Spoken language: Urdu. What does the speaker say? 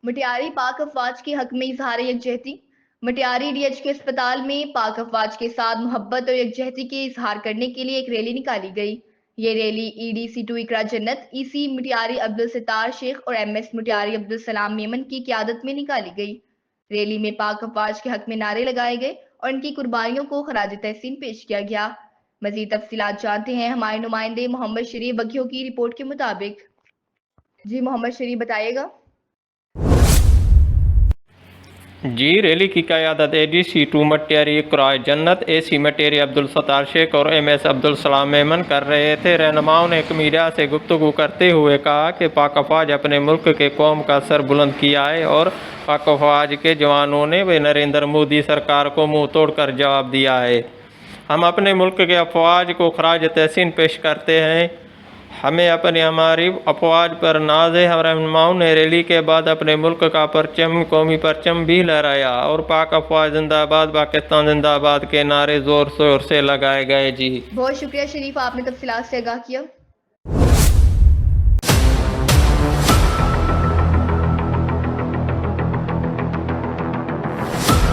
مٹیاری پاک افواج کے حق میں اظہار یکجہتی۔ مٹیاری ڈی ایچ کے اسپتال میں پاک افواج کے ساتھ محبت اور یکجہتی کے اظہار کرنے کے لیے ایک ریلی نکالی گئی۔ یہ ریلی ای ڈی سی 2 اقرا جنت، ای سی مٹیاری عبدالستار شیخ اور ایم ایس مٹیاری عبدالسلام میمن کی قیادت میں نکالی گئی۔ ریلی میں پاک افواج کے حق میں نعرے لگائے گئے اور ان کی قربانیوں کو خراج تحسین پیش کیا گیا۔ مزید تفصیلات جانتے ہیں ہمارے نمائندے محمد شریف بگھیو کی رپورٹ کے مطابق۔ جی محمد شریف بتائیے گا۔ جی، ریلی کی قیادت اے ڈی سی 2 مٹیاری اقرا جنت، اے سی مٹیاری عبدالستار شیخ اور ایم ایس عبدالسلام میمن کر رہے تھے۔ رہنماؤں نے ایک میڈیا سے گفتگو کرتے ہوئے کہا کہ پاک افواج اپنے ملک کے قوم کا سر بلند کیا ہے اور پاک افواج کے جوانوں نے نریندر مودی سرکار کو منہ توڑ کر جواب دیا ہے۔ ہم اپنے ملک کے افواج کو خراج تحسین پیش کرتے ہیں۔ ہمیں ہماری افواج پر ناز ہے۔ رہنماؤں نے ریلی کے بعد اپنے ملک کا پرچم، قومی پرچم بھی لہرایا اور پاک افواج زندہ باد، پاکستان زندہ باد کے نعرے زور شور سے لگائے گئے۔ جی بہت شکریہ شریف، آپ نے تفصیلات سے آگاہ کیا۔